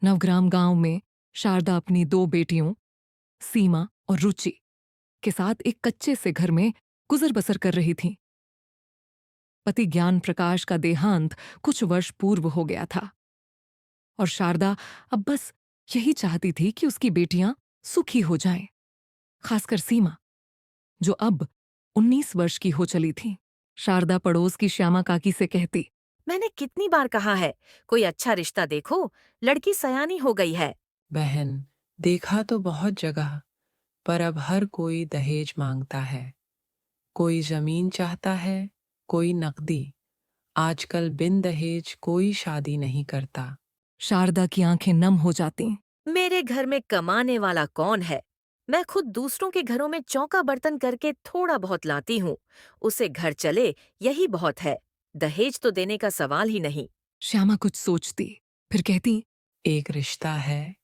नवग्राम गांव में शारदा अपनी दो बेटियों सीमा और रुचि के साथ एक कच्चे से घर में गुजर बसर कर रही थीं। पति ज्ञान प्रकाश का देहांत कुछ वर्ष पूर्व हो गया था और शारदा अब बस यही चाहती थी कि उसकी बेटियां सुखी हो जाएं, खासकर सीमा जो अब 19 वर्ष की हो चली थी। शारदा पड़ोस की श्यामा काकी से कहती, मैंने कितनी बार कहा है, कोई अच्छा रिश्ता देखो, लड़की सयानी हो गई है। बहन, देखा तो बहुत जगह, पर अब हर कोई दहेज मांगता है। कोई जमीन चाहता है, कोई नकदी। आजकल बिन दहेज कोई शादी नहीं करता। शारदा की आंखें नम हो जातीं। मेरे घर में कमाने वाला कौन है? मैं खुद दूसरों के घरों में चौका बर्तन करके थोड़ा बहुत लाती हूँ। उसे घर चले यही बहुत है। दहेज तो देने का सवाल ही नहीं। श्यामा कुछ सोचती, फिर कहती, एक रिश्ता है,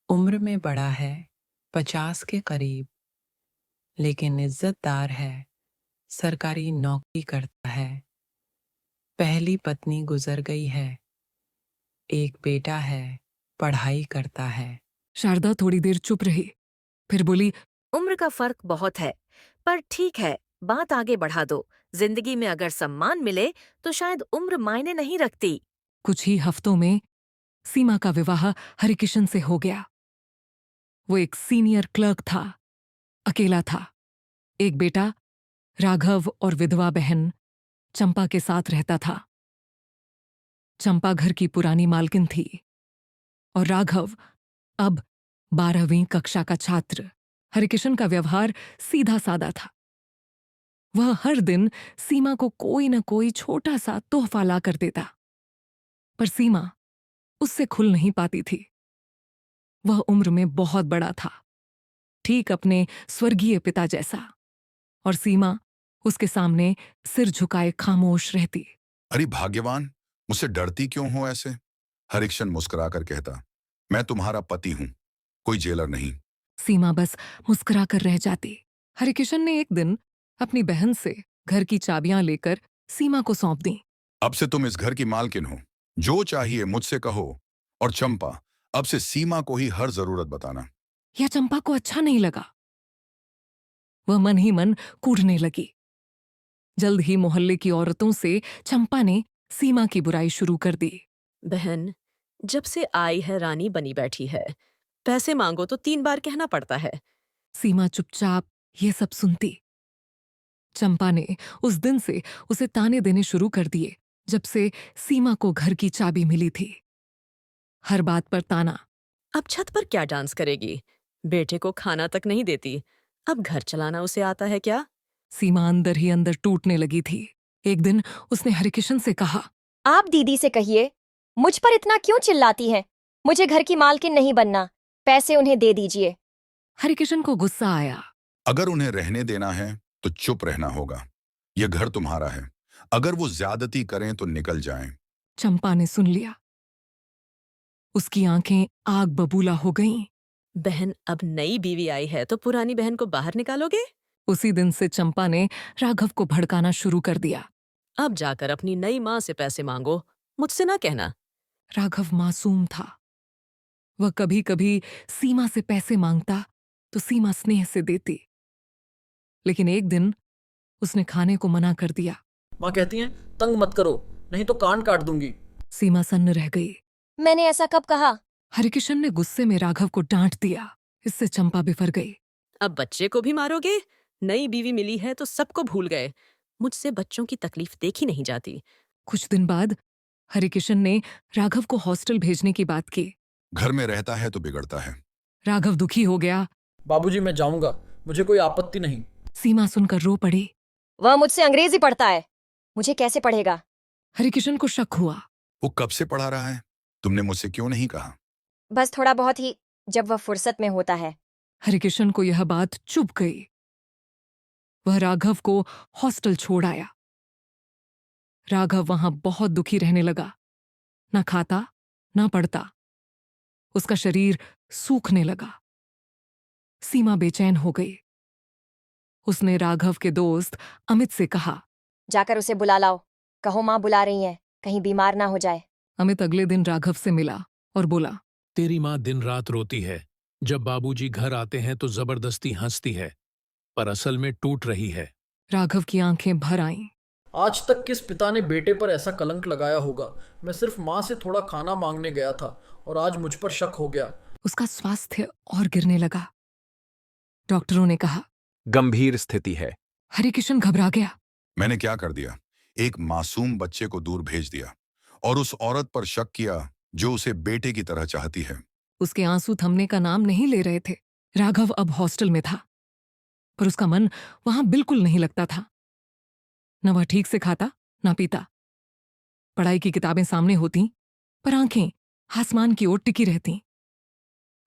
उम्र में बड़ा है, 50 के करीब, लेकिन इज्जतदार है, सरकारी नौकरी करता है। पहली पत्नी गुजर गई है, एक बेटा है, पढ़ाई करता है। शारदा थोड़ी देर चुप रही, फिर बोली, उम्र का फर्क बहुत है, पर ठीक है, बात आगे बढ़ा दो। जिंदगी में अगर सम्मान मिले तो शायद उम्र मायने नहीं रखती। कुछ ही हफ्तों में सीमा का विवाह हरिकिशन से हो गया। वो एक सीनियर क्लर्क था, अकेला था। एक बेटा राघव और विधवा बहन चंपा के साथ रहता था। चंपा घर की पुरानी मालकिन थी और राघव अब 12वीं कक्षा का छात्र। हरिकिशन का व्यवहार सीधा सादा था। वह हर दिन सीमा को कोई न कोई छोटा सा तोहफा ला कर देता, पर सीमा उससे खुल नहीं पाती थी। वह उम्र में बहुत बड़ा था, ठीक अपने स्वर्गीय पिता जैसा, और सीमा उसके सामने सिर झुकाए खामोश रहती। अरे भाग्यवान, मुझसे डरती क्यों हो ऐसे? हरिक्शन मुस्कुराकर कहता, मैं तुम्हारा पति हूं, कोई जेलर नहीं। सीमा बस मुस्कुरा कर रह जाती। हरिकिशन ने एक दिन अपनी बहन से घर की चाबियां लेकर सीमा को सौंप दी। अब से तुम इस घर की मालकिन हो, जो चाहिए मुझसे कहो। और चंपा, अब से सीमा को ही हर जरूरत बताना। यह चंपा को अच्छा नहीं लगा। वह मन ही मन कूटने लगी। जल्द ही मोहल्ले की औरतों से चंपा ने सीमा की बुराई शुरू कर दी। बहन, जब से आई है रानी बनी बैठी है। पैसे मांगो तो 3 बार कहना पड़ता है। सीमा चुपचाप ये सब सुनती। चंपा ने उस दिन से उसे ताने देने शुरू कर दिए जब से सीमा को घर की चाबी मिली थी। हर बात पर ताना। अब छत पर क्या डांस करेगी? बेटे को खाना तक नहीं देती। अब घर चलाना उसे आता है क्या? सीमा अंदर ही अंदर टूटने लगी थी। एक दिन उसने हरिकिशन से कहा, आप दीदी से कहिए, मुझ पर इतना क्यों चिल्लाती हैं? मुझे घर की मालकिन नहीं बनना, पैसे उन्हें दे दीजिए। हरिकिशन को गुस्सा आया। अगर उन्हें रहने देना है तो चुप रहना होगा। यह घर तुम्हारा है। अगर वो ज्यादती करें तो निकल जाएं। चंपा ने सुन लिया। उसकी आंखें आग बबूला हो गईं। बहन, अब नई बीवी आई है तो पुरानी बहन को बाहर निकालोगे? उसी दिन से चंपा ने राघव को भड़काना शुरू कर दिया। अब जाकर अपनी नई माँ से पैसे मांगो, मुझसे ना कहना। राघव मासूम था। वह कभी कभी सीमा से पैसे मांगता तो सीमा स्नेह से देती, लेकिन एक दिन उसने खाने को मना कर दिया। माँ कहती हैं, तंग मत करो, नहीं तो कान काट दूंगी। सीमा सन्न रह गई। मैंने ऐसा कब कहा? हरिकिशन ने गुस्से में राघव को डांट दिया। इससे चंपा बिफर गई। अब बच्चे को भी मारोगे? नई बीवी मिली है तो सबको भूल गए। मुझसे बच्चों की तकलीफ देखी नहीं जाती। कुछ दिन बाद हरिकिशन ने राघव को हॉस्टल भेजने की बात की। घर में रहता है तो बिगड़ता है। राघव दुखी हो गया। बाबूजी, मैं जाऊंगा, मुझे कोई आपत्ति नहीं। सीमा सुनकर रो पड़ी। वह मुझसे अंग्रेजी पढ़ता है, मुझे कैसे पढ़ेगा? हरिकिशन को शक हुआ। वो कब से पढ़ा रहा है? तुमने मुझसे क्यों नहीं कहा? बस थोड़ा बहुत ही, जब वह फुर्सत में होता है। हरिकिशन को यह बात चुभ गई। वह राघव को हॉस्टल छोड़ आया। राघव वहां बहुत दुखी रहने लगा। न खाता न पढ़ता। उसका शरीर सूखने लगा। सीमा बेचैन हो गई। उसने राघव के दोस्त अमित से कहा, जाकर उसे बुला लाओ, कहो माँ बुला रही हैं, कहीं बीमार ना हो जाए। अमित अगले दिन राघव से मिला और बोला, तेरी माँ दिन रात रोती है। जब बाबूजी घर आते हैं तो जबरदस्ती हंसती है, पर असल में टूट रही है। राघव की आंखें भर आईं। आज तक किस पिता ने बेटे पर ऐसा कलंक लगाया होगा। मैं सिर्फ माँ से थोड़ा खाना मांगने गया था और आज मुझ पर शक हो गया। उसका स्वास्थ्य और गिरने लगा। डॉक्टरों ने कहा। गंभीर स्थिति है। हरिकिशन घबरा गया। मैंने क्या कर दिया? एक मासूम बच्चे को दूर भेज दिया और उस औरत पर शक किया जो उसे बेटे की तरह चाहती है। उसके आंसू थमने का नाम नहीं ले रहे थे। राघव अब हॉस्टल में था, पर उसका मन वहां बिल्कुल नहीं लगता था। न वह ठीक से खाता न पीता। पढ़ाई की किताबें सामने होती, पर आंखें आसमान की ओर टिकी रहती।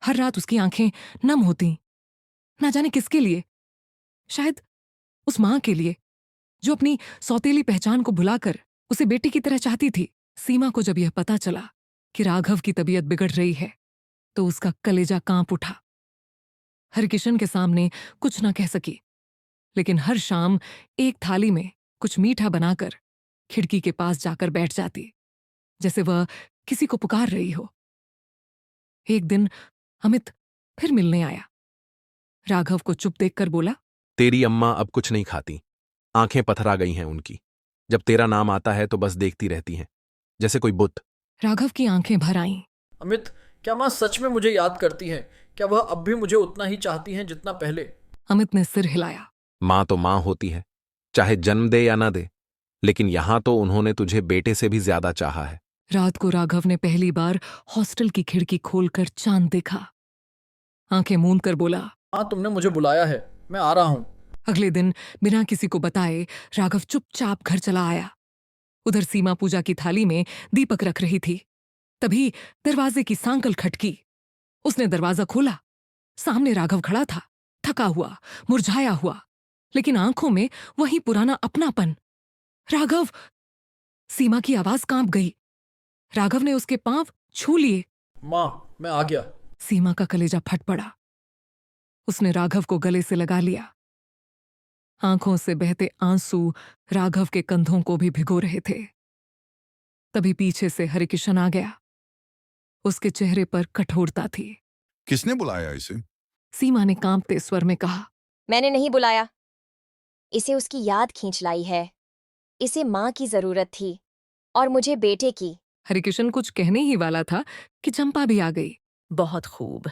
हर रात उसकी आंखें नम होती, ना जाने किसके लिए। शायद उस मां के लिए जो अपनी सौतेली पहचान को भुलाकर उसे बेटी की तरह चाहती थी। सीमा को जब यह पता चला कि राघव की तबीयत बिगड़ रही है, तो उसका कलेजा कांप उठा। हरकिशन के सामने कुछ ना कह सकी, लेकिन हर शाम एक थाली में कुछ मीठा बनाकर खिड़की के पास जाकर बैठ जाती, जैसे वह किसी को पुकार रही हो। एक दिन अमित फिर मिलने आया। राघव को चुप देखकर बोला, तेरी अम्मा अब कुछ नहीं खाती, आंखें पथरा गई हैं उनकी। जब तेरा नाम आता है तो बस देखती रहती हैं, जैसे कोई बुत। राघव की आंखें भर आईं। अमित, क्या माँ सच में मुझे याद करती है? क्या वह अब भी मुझे उतना ही चाहती हैं जितना पहले? अमित ने सिर हिलाया। माँ तो माँ होती है, चाहे जन्म दे या ना दे, लेकिन यहां तो उन्होंने तुझे बेटे से भी ज्यादा चाहा है। रात को राघव ने पहली बार हॉस्टल की खिड़की खोलकर चांद देखा। आंखें मूंद कर बोला, माँ, तुमने मुझे बुलाया है, मैं आ रहा हूँ। अगले दिन बिना किसी को बताए राघव चुपचाप घर चला आया। उधर सीमा पूजा की थाली में दीपक रख रही थी। तभी दरवाजे की सांकल खटकी। उसने दरवाजा खोला। सामने राघव खड़ा था, थका हुआ, मुरझाया हुआ, लेकिन आंखों में वही पुराना अपनापन। राघव! सीमा की आवाज कांप गई। राघव ने उसके पांव छू लिए। माँ, मैं आ गया। सीमा का कलेजा फट पड़ा। उसने राघव को गले से लगा लिया। आंखों से बहते आंसू राघव के कंधों को भी भिगो रहे थे। तभी पीछे से हरिकिशन आ गया। उसके चेहरे पर कठोरता थी। किसने बुलाया इसे? सीमा ने कांपते स्वर में कहा। मैंने नहीं बुलाया। इसे उसकी याद खींच लाई है। इसे माँ की जरूरत थी और मुझे बेटे की। हरिकिशन कुछ कहने ही वाला था कि चंपा भी आ गई। बहुत खूब।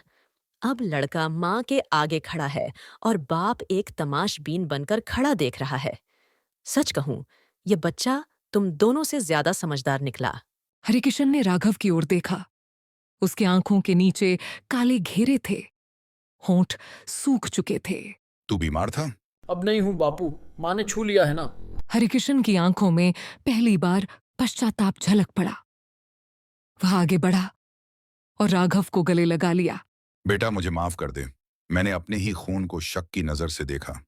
अब लड़का माँ के आगे खड़ा है और बाप एक तमाशबीन बनकर खड़ा देख रहा है। सच कहूं, यह बच्चा तुम दोनों से ज्यादा समझदार निकला। हरिकिशन ने राघव की ओर देखा। उसकी आंखों के नीचे काले घेरे थे। होंठ सूख चुके थे। तू बीमार था? अब नहीं हूँ बापू, माँ ने छू लिया है ना। हरिकिशन की आंखों में पहली बार पश्चाताप झलक पड़ा। वह आगे बढ़ा और राघव को गले लगा लिया। बेटा, मुझे माफ कर दे। मैंने अपने ही खून को शक की नजर से देखा।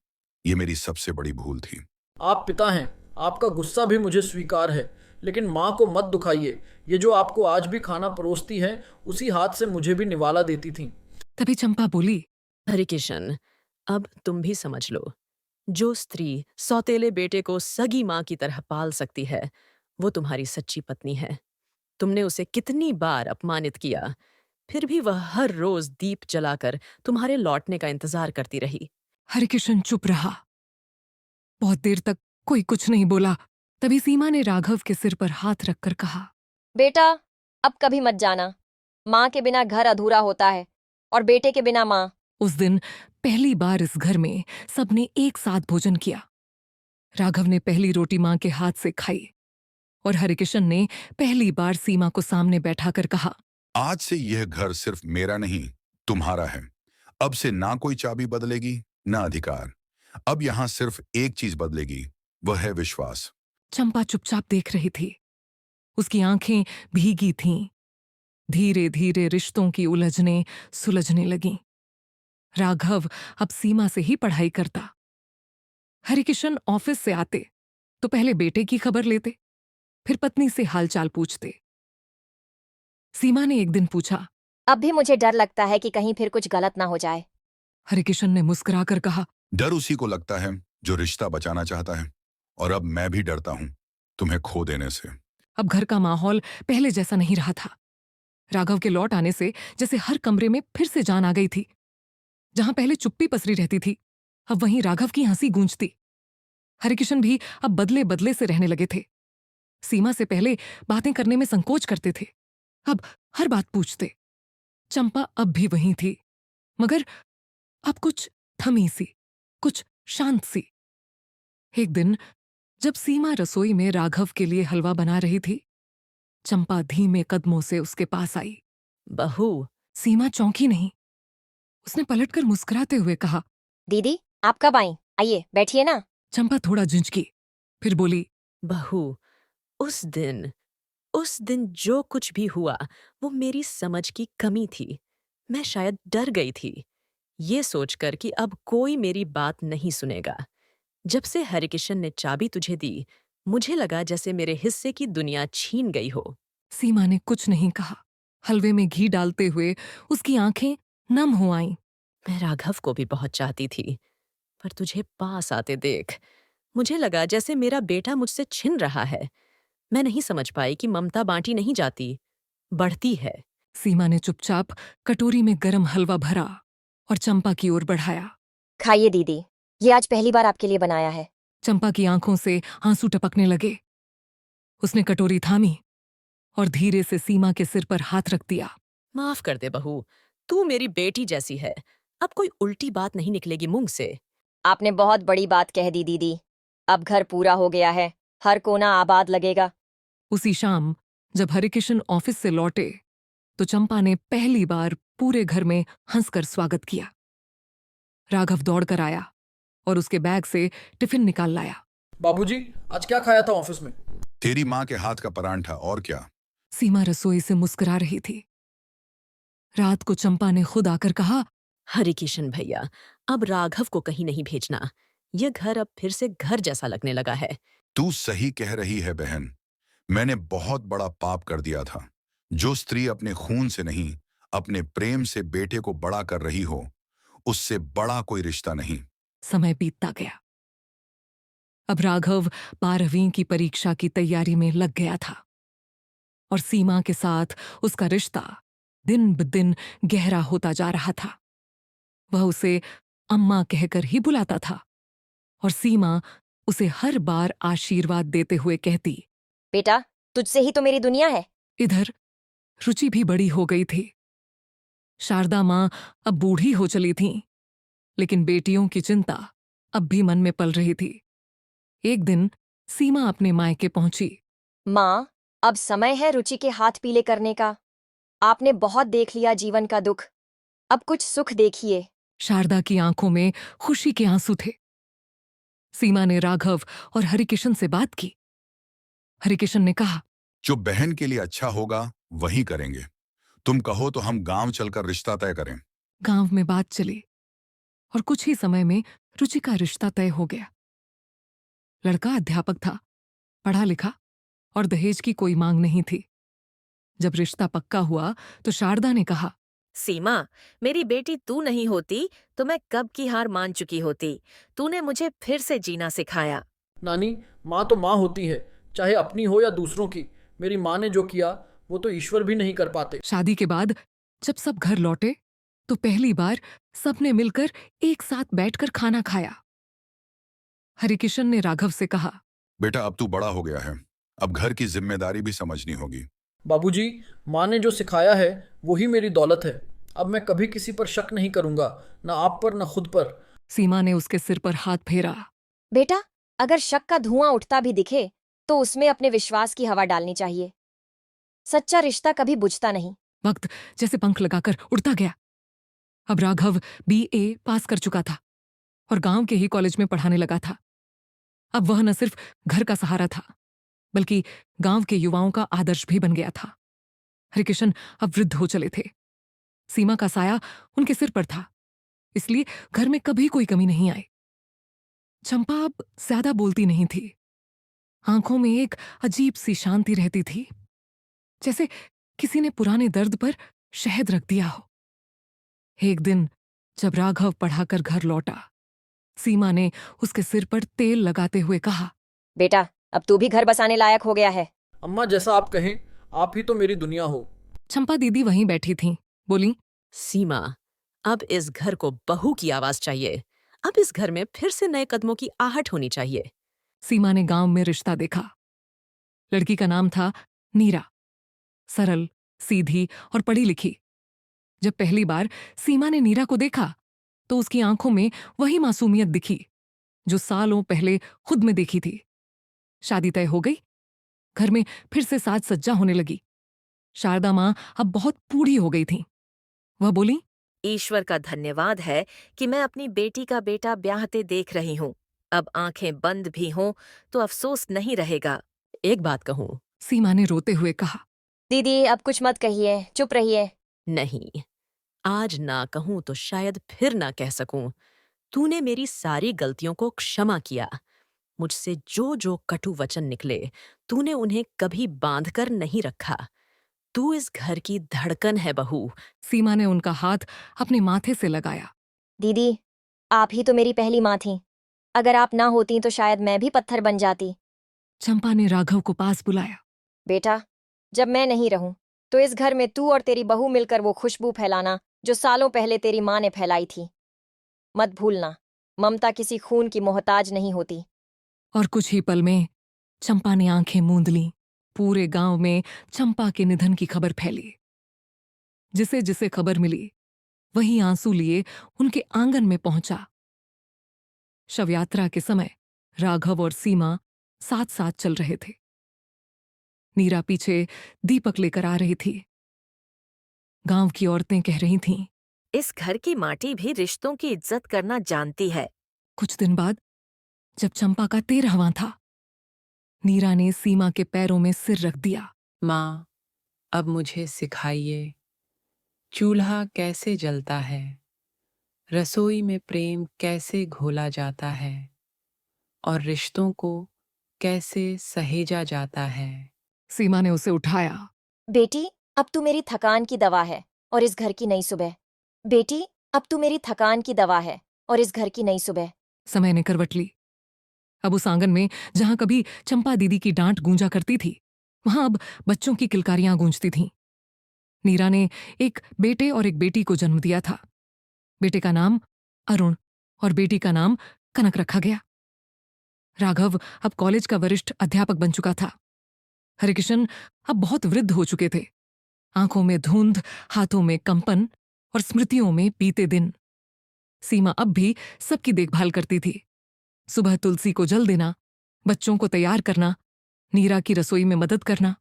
ये मेरी सबसे बड़ी भूल थी। आप पिता हैं, आपका गुस्सा भी मुझे स्वीकार है, लेकिन माँ को मत दुखाइए। ये जो आपको आज भी खाना परोसती है, उसी हाथ से मुझे भी निवाला देती थी। तभी चंपा बोली, हरिकिशन, अब तुम भी समझ लो। जो स्त्री सौतेले बेटे को सगी माँ की तरह पाल सकती है, वो तुम्हारी सच्ची पत्नी है। तुमने उसे कितनी बार अपमानित किया, फिर भी वह हर रोज दीप जलाकर तुम्हारे लौटने का इंतजार करती रही। हरिकिशन चुप रहा। बहुत देर तक कोई कुछ नहीं बोला। तभी सीमा ने राघव के सिर पर हाथ रखकर कहा, बेटा, अब कभी मत जाना। माँ के बिना घर अधूरा होता है और बेटे के बिना माँ। उस दिन पहली बार इस घर में सबने एक साथ भोजन किया। राघव ने पहली रोटी माँ के हाथ से खाई और हरिकिशन ने पहली बार सीमा को सामने बैठाकर कहा, आज से यह घर सिर्फ मेरा नहीं, तुम्हारा है। अब से ना कोई चाबी बदलेगी, ना अधिकार। अब यहां सिर्फ एक चीज बदलेगी, वह है विश्वास। चंपा चुपचाप देख रही थी। उसकी आंखें भीगी थीं। धीरे धीरे रिश्तों की उलझने सुलझने लगीं। राघव अब सीमा से ही पढ़ाई करता। हरिकिशन ऑफिस से आते तो पहले बेटे की खबर लेते, फिर पत्नी से हालचाल पूछते। सीमा ने एक दिन पूछा, अब भी मुझे डर लगता है कि कहीं फिर कुछ गलत ना हो जाए। हरिकिशन ने मुस्कुराकर कहा, डर उसी को लगता है जो रिश्ता बचाना चाहता है, और अब मैं भी डरता हूं तुम्हें खो देने से। अब घर का माहौल पहले जैसा नहीं रहा था। राघव के लौट आने से जैसे हर कमरे में फिर से जान आ गई थी। जहां पहले चुप्पी पसरी रहती थी, अब वहीं राघव की हंसी गूंजती। हरिकिशन भी अब बदले बदले से रहने लगे थे। सीमा से पहले बातें करने में संकोच करते थे, अब हर बात पूछते। चंपा अब भी वहीं थी, मगर अब कुछ थमी सी, कुछ शांत सी। एक दिन जब सीमा रसोई में राघव के लिए हलवा बना रही थी, चंपा धीमे कदमों से उसके पास आई। बहू, सीमा चौंकी नहीं। उसने पलटकर मुस्कुराते हुए कहा, दीदी, आप कब आई? आइए, बैठिए ना। चंपा थोड़ा झिंझकी, फिर बोली, बहू, उस दिन जो कुछ भी हुआ वो मेरी समझ की कमी थी। मैं शायद डर गई थी, ये सोचकर कि अब कोई मेरी बात नहीं सुनेगा। जब से हरिकिशन ने चाबी तुझे दी, मुझे लगा जैसे मेरे हिस्से की दुनिया छीन गई हो। सीमा ने कुछ नहीं कहा। हलवे में घी डालते हुए उसकी आंखें नम हो आईं। मैं राघव को भी बहुत चाहती थी, पर तुझे पास आते देख मुझे लगा जैसे मेरा बेटा मुझसे छिन रहा है। मैं नहीं समझ पाई कि ममता बांटी नहीं जाती, बढ़ती है। सीमा ने चुपचाप कटोरी में गरम हलवा भरा और चंपा की ओर बढ़ाया। खाइए दीदी, ये आज पहली बार आपके लिए बनाया है। चंपा की आंखों से आंसू टपकने लगे। उसने कटोरी थामी और धीरे से सीमा के सिर पर हाथ रख दिया। माफ कर दे बहू, तू मेरी बेटी जैसी है, अब कोई उल्टी बात नहीं निकलेगी मुंह से। आपने बहुत बड़ी बात कह दी दीदी। अब घर पूरा हो गया है, हर कोना आबाद लगेगा। उसी शाम जब हरिकिशन ऑफिस से लौटे तो चंपा ने पहली बार पूरे घर में हंसकर स्वागत किया। राघव दौड़कर आया और उसके बैग से टिफिन निकाल लाया। बाबूजी, आज क्या खाया था ऑफिस में? तेरी माँ के हाथ का परांठा, और क्या? सीमा रसोई से मुस्कुरा रही थी। रात को चंपा ने खुद आकर कहा, हरिकिशन भैया, अब राघव को कहीं नहीं भेजना। यह घर अब फिर से घर जैसा लगने लगा है। तू सही कह रही है बहन। मैंने बहुत बड़ा पाप कर दिया था। जो स्त्री अपने खून से नहीं, अपने प्रेम से बेटे को बड़ा कर रही हो, उससे बड़ा कोई रिश्ता नहीं। समय बीतता गया। अब राघव 12वीं की परीक्षा की तैयारी में लग गया था और सीमा के साथ उसका रिश्ता दिन ब दिन गहरा होता जा रहा था। वह उसे अम्मा कहकर ही बुलाता था और सीमा उसे हर बार आशीर्वाद देते हुए कहती, बेटा, तुझसे ही तो मेरी दुनिया है। इधर रुचि भी बड़ी हो गई थी। शारदा माँ अब बूढ़ी हो चली थीं, लेकिन बेटियों की चिंता अब भी मन में पल रही थी। एक दिन सीमा अपने मायके पहुंची। माँ, अब समय है रुचि के हाथ पीले करने का। आपने बहुत देख लिया जीवन का दुख, अब कुछ सुख देखिए। शारदा की आंखों में खुशी के आंसू थे। सीमा ने राघव और हरिकिशन से बात की। हरिकिशन ने कहा, जो बहन के लिए अच्छा होगा वही करेंगे। तुम कहो तो हम गांव चलकर रिश्ता तय करें। गांव में बात चली और कुछ ही समय में रुचि का रिश्ता तय हो गया। लड़का अध्यापक था, पढ़ा लिखा और दहेज की कोई मांग नहीं थी। जब रिश्ता पक्का हुआ तो शारदा ने कहा, सीमा, मेरी बेटी तू नहीं होती तो मैं कब की हार मान चुकी होती। तूने मुझे फिर से जीना सिखाया। नानी, माँ तो माँ होती है, चाहे अपनी हो या दूसरों की। मेरी माँ ने जो किया वो तो ईश्वर भी नहीं कर पाते। शादी के बाद जब सब घर लौटे तो पहली बार सबने मिलकर एक साथ बैठकर खाना खाया। हरिकिशन ने राघव से कहा, बेटा, अब तू बड़ा हो गया है, अब घर की जिम्मेदारी भी समझनी होगी। बाबूजी, माँ ने जो सिखाया है वही मेरी दौलत है। अब मैं कभी किसी पर शक नहीं करूंगा, ना आप पर ना खुद पर। सीमा ने उसके सिर पर हाथ फेरा। बेटा, अगर शक का धुआं उठता भी दिखे तो उसमें अपने विश्वास की हवा डालनी चाहिए। सच्चा रिश्ता कभी बुझता नहीं। वक्त जैसे पंख लगाकर उड़ता गया। अब राघव BA पास कर चुका था और गांव के ही कॉलेज में पढ़ाने लगा था। अब वह न सिर्फ घर का सहारा था, बल्कि गांव के युवाओं का आदर्श भी बन गया था। हरिकिशन अब वृद्ध हो चले थे। सीमा का साया उनके सिर पर था, इसलिए घर में कभी कोई कमी नहीं आई। चंपा अब ज्यादा बोलती नहीं थी। आंखों में एक अजीब सी शांति रहती थी, जैसे किसी ने पुराने दर्द पर शहद रख दिया हो। एक दिन जब राघव पढ़ाकर घर लौटा, सीमा ने उसके सिर पर तेल लगाते हुए कहा, बेटा, अब तू भी घर बसाने लायक हो गया है। अम्मा, जैसा आप कहें, आप ही तो मेरी दुनिया हो। चंपा दीदी वहीं बैठी थीं। बोली, सीमा, अब इस घर को बहू की आवाज चाहिए। अब इस घर में फिर से नए कदमों की आहट होनी चाहिए। सीमा ने गांव में रिश्ता देखा। लड़की का नाम था नीरा, सरल, सीधी और पढ़ी लिखी। जब पहली बार सीमा ने नीरा को देखा तो उसकी आंखों में वही मासूमियत दिखी जो सालों पहले खुद में देखी थी। शादी तय हो गई। घर में फिर से साज सज्जा होने लगी। शारदा मां अब बहुत बूढ़ी हो गई थीं। वह बोली, ईश्वर का धन्यवाद है कि मैं अपनी बेटी का बेटा ब्याहते देख रही हूँ। अब आंखें बंद भी हों तो अफसोस नहीं रहेगा। एक बात कहूं? सीमा ने रोते हुए कहा। दीदी अब कुछ मत कहिए, चुप रहिए। नहीं, आज ना कहूं तो शायद फिर ना कह सकूं। तूने मेरी सारी गलतियों को क्षमा किया। मुझसे जो जो कटु वचन निकले, तूने उन्हें कभी बांध कर नहीं रखा। तू इस घर की धड़कन है बहू। सीमा ने उनका हाथ अपने माथे से लगाया। दीदी, आप ही तो मेरी पहली माँ थीं। अगर आप ना होती तो शायद मैं भी पत्थर बन जाती। चंपा ने राघव को पास बुलाया। बेटा, जब मैं नहीं रहूं तो इस घर में तू और तेरी बहू मिलकर वो खुशबू फैलाना जो सालों पहले तेरी माँ ने फैलाई थी। मत भूलना, ममता किसी खून की मोहताज नहीं होती। और कुछ ही पल में चंपा ने आंखें मूंद लीं। पूरे गांव में चंपा के निधन की खबर फैली। जिसे जिसे खबर मिली वही आंसू लिए उनके आंगन में पहुंचा। शवयात्रा के समय राघव और सीमा साथ साथ चल रहे थे। नीरा पीछे दीपक लेकर आ रही थी। गांव की औरतें कह रही थीं, इस घर की माटी भी रिश्तों की इज्जत करना जानती है। कुछ दिन बाद जब चंपा का 13वां था, नीरा ने सीमा के पैरों में सिर रख दिया। माँ, अब मुझे सिखाइए चूल्हा कैसे जलता है, रसोई में प्रेम कैसे घोला जाता है और रिश्तों को कैसे सहेजा जाता है। सीमा ने उसे उठाया। बेटी, अब तू मेरी थकान की दवा है और इस घर की नई सुबह। बेटी, अब तू मेरी थकान की दवा है और इस घर की नई सुबह। समय ने करवट ली। अब उस आंगन में जहां कभी चंपा दीदी की डांट गूंजा करती थी, वहां अब बच्चों की किलकारियां गूंजती थीं। नीरा ने एक बेटे और एक बेटी को जन्म दिया था। बेटे का नाम अरुण और बेटी का नाम कनक रखा गया। राघव अब कॉलेज का वरिष्ठ अध्यापक बन चुका था। हरिकिशन अब बहुत वृद्ध हो चुके थे। आंखों में धुंध, हाथों में कंपन और स्मृतियों में बीते दिन। सीमा अब भी सबकी देखभाल करती थी। सुबह तुलसी को जल देना, बच्चों को तैयार करना, नीरा की रसोई में मदद करना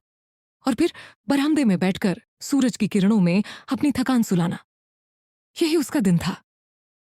और फिर बरामदे में बैठकर सूरज की किरणों में अपनी थकान सुलाना। यही उसका दिन था।